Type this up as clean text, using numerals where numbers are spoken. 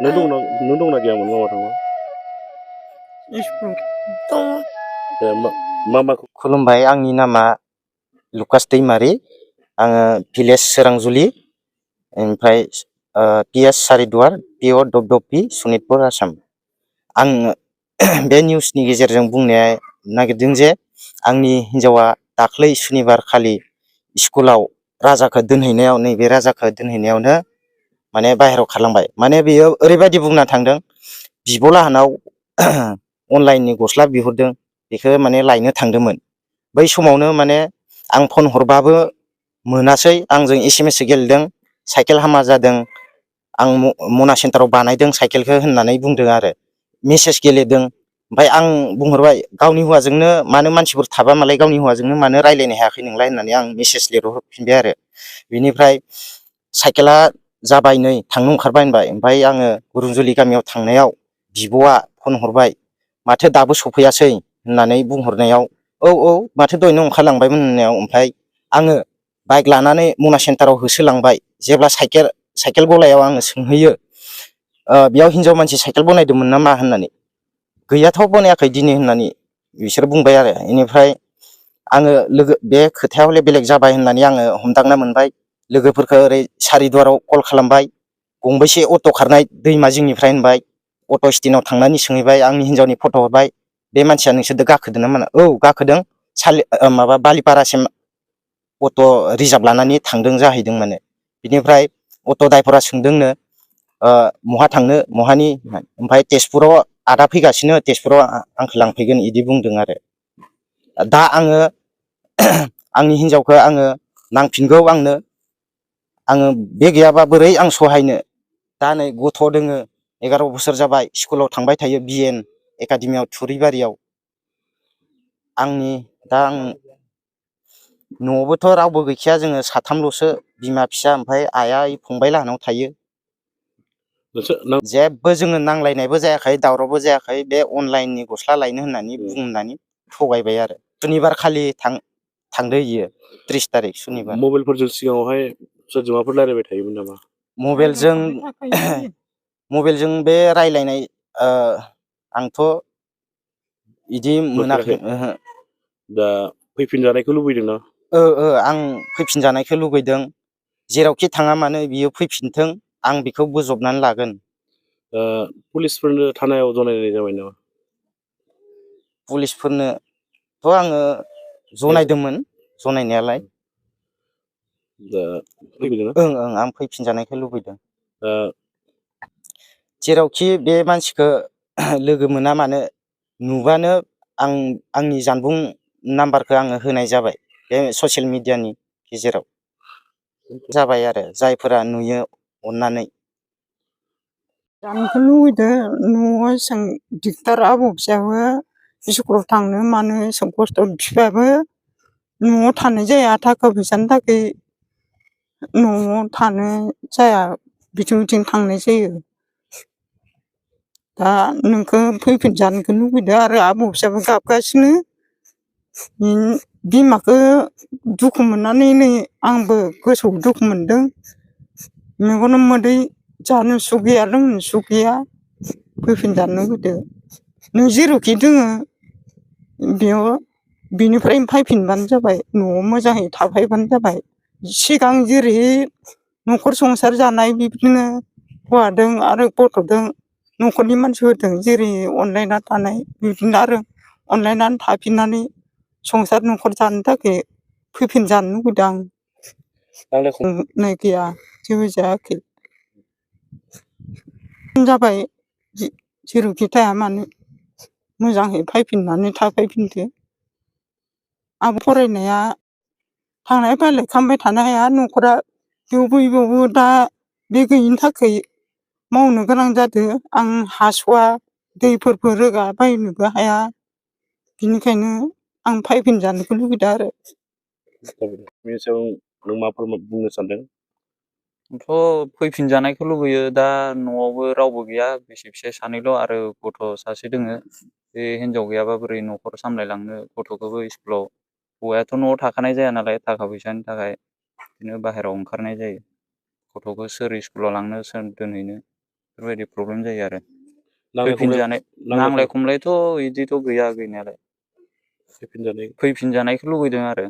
नों दंना गैयामोन मामा थांबा? स्कुल दङ। मा मा खुलुमबाय, आंनि नामा लुकास दैमारि। आङो भिलेज सोरांजुलि, ओमफ्राय PS सारिदुवार, PO दबदबि, सनितपुर, आसाम। आं बे निउसनि गेजेरजों बुंनो नागिरदों जे आंनि हिन्जावा दाख्लै सुनिबार खालि स्कुलाव राजाखौ दोनहैनायाव, नैबे राजाखौ दोनहैनायावनो माने बाहेरायाव खारलांबाय। माने बेयो ओरैबायदि बुंना थांदों, बिब' लाहानाव अनलाइननि गस्ला बिहरदों, बेखौ माने लायनो थांदोंमोन। बै समावनो माने आं फन हरबाबो मोनासै, आंजों SMS गेलेदों, साइकेल हामा जादों, आं मना सेन्टाराव बानायदों साइकेलखौ होननानै बुंदों आरो मेसेज गेलेदों। ओमफ्राय आं बुंहरबाय, गावनि हौवाजोंनो मानो मानसिफोर थाबा मालाय गावनि हौवाजोंनो मानो रायज्लायनो हायाखै नोंलाय होननानै आं मेसेज लिरहरफिनबाय आरो। बिनिफ्राय साइकेला जाबाय, नै थांनो ओंखारबाय होनबाय। ओमफ्राय आङो गुरुंजुलि गामियाव थांनायाव बिब'आ फन हरबाय, माथो दाबो सफैयासै होननानै बुंहरनायाव, औ माथो दहायनो ओंखारलांबायमोन होननायाव, ओमफ्राय आङो बाइक लानानै मना सेन्टाराव होसोलांबाय। जेब्ला साइकेल गलायाव आङो सोंहैयो, बेयाव हिनजाव मानसि साइकेल बनायदोंमोन नामा होननानै, गैयाथ' बनायाखै दिनै होननानै बिसोर बुंबाय आरो। बेनिफ्राय आङो बे खोथाया हले बेलेग जाबाय होननानै आङो हमदांना मोनबाय। लोगोफोरखौ ओरै सारिदुवाराव कल खालामबाय, गंबेसे अट' खारनाय दैमा जिंनिफ्राय होनबाय। अट' स्टेन्डआव थांनानै सोंहैबाय, आंनि हिन्जावनि फट' हरबाय, बे मानसिया नोंसोरजों गाखोदों नामा? औ गाखोदों, बालिपारासिम अट' रिजार्भ लानानै थांदों जाहैदों माने। बिनिफ्राय अट' ड्राइभारा सोंदोंनो, बहा थांनो, बहानि? ओमफ्राय तेजपुराव आदा फैगासिनो, तेजपुराव आंखौ लांफैगोन, बिदि बुंदों आरो। दा आङो आंनि हिन्जावखौ आङो नांफिनगौ, आङो बे गैयाबा बोरै आं सहायनो। दा नै गथ' दोङो, 11 बोसोर जाबाय, स्कुलाव थांबाय थायो, BN एकाडेमियाव थुरिबारियाव। दा आं न'आवबोथ' रावबो गैखाया, जोङो साथामल'सो, बिमा फिसा, ओमफ्राय आइआ फंबाय लाहानाव थायो। जेबो जोङो नांलायनायबो जायाखै, दावरावबो जायाखै। बे अनलाइननि गस्ला लायनो होननानै बुंनानै थगायबाय आरो। सुनिबार खालि थांदो इयो, 30 तारिख सुनिबार। मबाइलफोरजों सिगाङावहाय सोरजोंबाफोर रायज्लायबाय थायोमोन नामा? मबाइलजों बे रायज्लायनाय आंथ' बिदि मोनाखै। दा फैफिनजानायखौ लुबैदोंना? आं फैफिनजानायखौ लुबैदों। जेरावखि थाङा मानो बियो फैफिनथों, आं बेखौ बोजबनानै लागोन। पुलिसफोरनो थानायाव जनायनाय जाबाय नामा? पुलिसफोरनोथ' आङो जनायदोंमोन, जनायनायालाय। आं फैफिनजानायखौ लुबैदों। जेरावखि बे मानसिखौ लोगो मोना मानो, नुबानो आंनि जानबुं नाम्बारखौ आङो होनाय जाबाय बे ससियेल मिडियानि गेजेराव जाबाय आरो, जायफोरा नुयो अननानै। जानोखौ लुबैदों, न'आव एसां दिगदार, आबौ फिसायाबो स्कुलाव थांनो मानो एसां खस्थ', बिफायाबो न'आव थानाय जाया, थाखा फैसानि थाखाय न'आव थानो जाया, बिथिं बिथिं थांनाय जायो। दा नोंखौ फैफिनजानोखौ लुबैदों आरो आबौ फिसाबो गाबगासिनो। बिमाखौ दुखु मोननानै नै आंबो गोसोआव दुखु मोनदों। मेगनाव मोदै जानो सुख गैया, लोंनो सुख गैया। फैफिनजानो लुबैदों। नों जेरावखि दोङो बेयाव बिनिफ्रायनो फैफिनबानो जाबाय, न'आव मोजाङै थाफैबानो जाबाय। सिगां जेरै न'खर संसार जानाय, बिदिनो हौवादों आरो गथ'दों, न'खरनि मानसिफोरजों जेरै अनलायना थानाय, बिदिनो आरो अनलायनानै थाफिननानै संसार न'खर जानो थाखाय फैफिनजानो लुबैदों आं। नाय गैया, जेबो जायाखै। जाबाय, जेरावखि थाया मानो मोजाङै फैफिननानै थाफैफिनदो। आं फरायनाया थांलाय फैलाय खालामबाय थानो हाया, न'खरा बेयावबो दा बे गैयिनि थाखाय मावनो गोनां जादों। आं हास'वा, दैफोरबो रोगाबायनोबो हाया, बिनिखायनो आं फैफिनजानोखौ लुबैदों आरो। बेनि सायाव नों माबाफोर बुंनो सानदों? आंथ' फैफिनजानायखौ लुबैयो। दा न'आवबो रावबो गैया, बिसि फिसाय सानैल' आरो गथ' सासे दोङो। बे हिनजाव गैयाबा बोरै न'खर सामलायलांनो, गथ'खौबो स्कुलाव, हौवायाथ' न'आव थाखानाय जाया नालाय, थाखा फैसानि थाखाय बिदिनो बाहेरायाव ओंखारनाय जायो। गथ'खौ सोर स्कुलाव लांनो, सोर दोनहैनो, बेफोरबायदि प्रब्लेम जायो आरो नांलाय फैफिनजानाय नांलाय खमलायथ' इदिथ' गैया गैनायालाय फैफिनजानाय फैफिनजानायखौ लुगैदों आरो